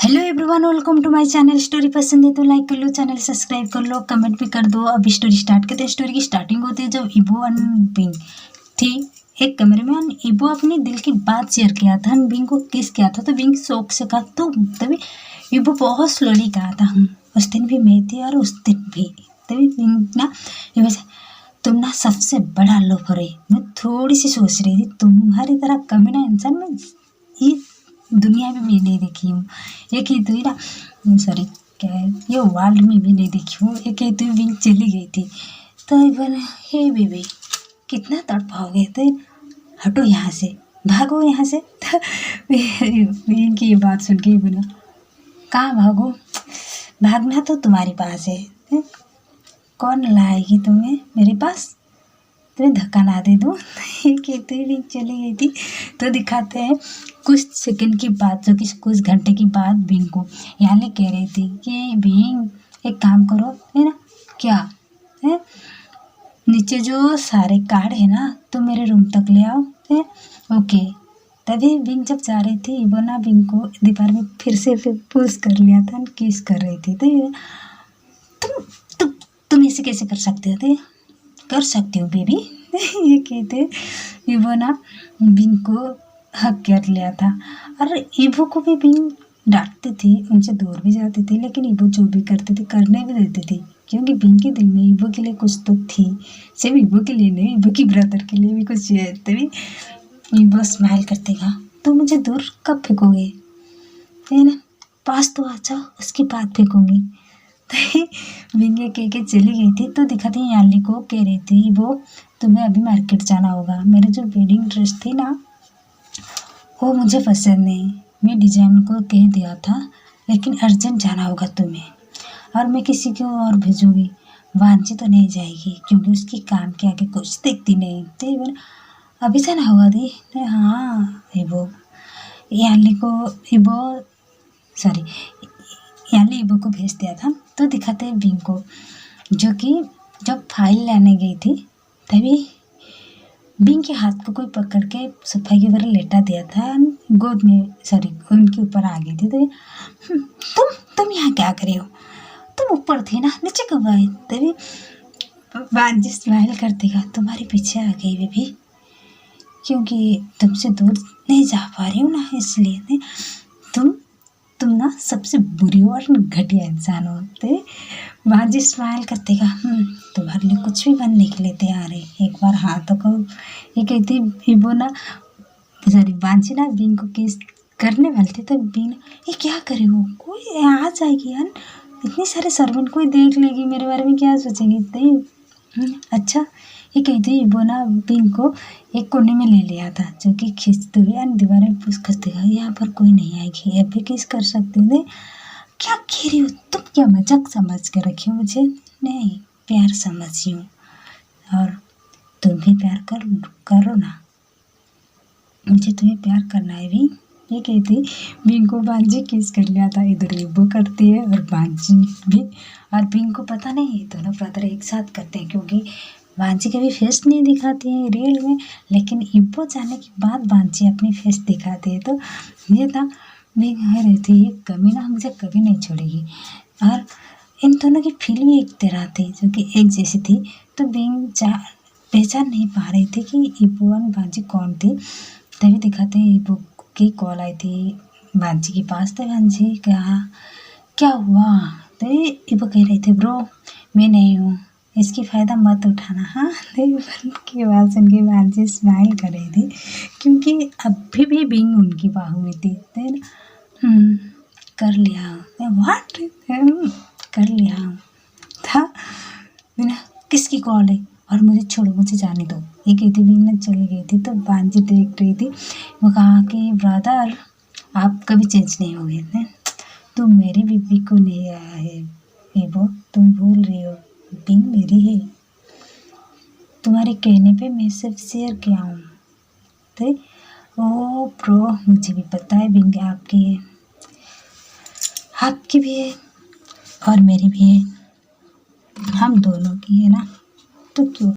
Hello everyone, welcome to my channel. Story पसंद है तो लाइक कर लो, चैनल सब्सक्राइब कर लो, कमेंट भी कर दो। अब स्टोरी स्टार्ट करते हैं। स्टोरी की स्टार्टिंग होती है जब इबो और बिंग थी एक कमरे में। इबो अपनी दिल की बात शेयर किया था, बिंग को किस किया था। तो बिंग शौक से कहा तो तभी इबो बहुत स्लोली कहा था, उस दिन भी मैं थी और उस दिन भी। तभी बिंग ना इबो से, तुम ना सबसे बड़ा लोफर है। मैं थोड़ी सी सोच रही थी तुम्हारी तरह कमीना इंसान मैं ये दुनिया में भी नहीं देखी हूँ। एक ही तो ना, सॉरी क्या है, ये वर्ल्ड में भी नहीं देखी हूँ। एक ही तो विंग चली गई थी। तो बोले हे बेबी कितना तड़पाओगे, तो हटो यहाँ से, भागो यहाँ से। तो विंग की ये बात सुन के ही बोला कहाँ भागो, भागना तो तुम्हारे पास है। कौन लाएगी तुम्हें मेरे पास, तुम्हें धक्का ना दे दूँ। कहते ही बिंग चली गई थी। तो दिखाते हैं कुछ सेकंड की बात, जो कि कुछ घंटे की बात। बिंग को यानी कह रही थी कि बिंग एक काम करो, है ना, क्या है, नीचे जो सारे कार्ड है ना तो मेरे रूम तक ले आओ, है ओके। तभी बिंग जब जा रही थी वो ना बिंग को दीवार में फिर से पुश कर लिया था, किस कर रही थी। तो तुम तुम तुम ऐसे कैसे कर सकते हो, तो कर सकती हूँ बेबी। ये कहते इबो ना बिंग को हक कर लिया था। और इबो को भी बिंग डांटती थी, उनसे दूर भी जाती थी, लेकिन इबो जो भी करती थी करने भी देती थी, क्योंकि बिंग के दिल में इबो के लिए कुछ तो थी। सिर्फ इबो के लिए नहीं, इबो की ब्रदर के लिए भी कुछ है। तभी इबो स्माइल करते कहा तो मुझे दूर कब फेंकोगे, है ना, पास तो आ जाओ उसके बाद फेंकूंगी। विंगे कह के चली गई थी। तो दिखाती याली को कह रही थी वो तुम्हें अभी मार्केट जाना होगा, मेरे जो वेडिंग ड्रेस थी ना वो मुझे पसंद नहीं, मैं डिजाइन को कह दिया था, लेकिन अर्जेंट जाना होगा तुम्हें, और मैं किसी को और भेजूंगी। वांची तो नहीं जाएगी क्योंकि उसकी काम के आगे कुछ देखती नहीं। तो अभी जाना होगा दी। हाँ इबो याली को इबो सॉरी यानी इबो को भेज दिया था। तो दिखाते हैं बिंग को, जो कि जब फाइल लाने गई थी तभी बिंग के हाथ को कोई पकड़ के सोफा के ऊपर लेटा दिया था, गोद में सॉरी उनके ऊपर आ गई थी। तो तुम यहाँ क्या कर रहे हो, तुम ऊपर थे ना, नीचे कब आए। तभी बांजी स्माइल करते का तुम्हारे पीछे आ गई बेबी, क्योंकि तुमसे दूर नहीं जा पा रही हूँ ना, इसलिए नहीं। तुम ना सबसे बुरी और घटिया इंसान होते। बांजी स्माइल करते का तुम्हारे लिए कुछ भी बनने के लिए तैयार है, एक बार हाँ तो कहो। ये कहती इबो ना सॉरी बांजी ना बिंग को किस करने वाले थे। तो बिंग ये क्या करे हो, कोई आ जाएगी यार, इतने सारे सर्वेंट कोई देख लेगी, मेरे बारे में क्या सोचेंगे। तो अच्छा ये कहती इबो ना बिंग को एक कोने में ले लिया था, जो कि खींचते हुए दीवार में पुश करते हुए यहाँ पर कोई नहीं आएगी, अब भी किस कर सकते थे। क्या कह रही हो तुम, क्या मजाक समझ के रखी हो मुझे, नहीं प्यार समझी हूँ, और तुम भी प्यार करो ना, मुझे तुम्हें प्यार करना है भी। ये कहती बिंग को बांजी किस कर लिया था। इधर इबो करती है और बांजी भी, और बिंग को पता नहीं दोनों ब्रदर एक साथ करते हैं, क्योंकि बांजी कभी फेस नहीं दिखाती है रियल में, लेकिन इबो जाने के बाद बांजी अपनी फेस दिखाती है। तो ये था बिंग कह रही थी ये कमीना मुझे कभी नहीं छोड़ेगी, और इन दोनों की फील भी एक तरह थी, जो कि एक जैसी थी। तो बिंग पहचान नहीं पा रही थी कि इबो और बांजी कौन थी। तभी दिखाते हैं इबो की कॉल आई थी बांजी के पास। तो बांजी कहा क्या हुआ। तो इबो कह रही थी ब्रो मैं नहीं हूँ, इसकी फ़ायदा मत उठाना। हाँ की बात सुन के बांजी स्माइल कर रही थी, क्योंकि अभी भी बिंग उनकी बाहों में थी। कर लिया व्हाट, कर लिया था बिना किसकी कॉल है, और मुझे छोड़ो मुझे जाने दो। ये कहती बिंग ने चली गई थी। तो बांजी देख रही थी, वो कहा कि ब्रदर आप कभी चेंज नहीं हो गए, तुम मेरी बीबी को नहीं आया है इबो, तुम भूल रही हो बिंग मेरी है, तुम्हारे कहने पे मैं सिर्फ शेयर किया हूँ। तो ओ प्रो मुझे भी पता है बिंग आपकी भी है और मेरी भी है, हम दोनों की है ना, तो क्यों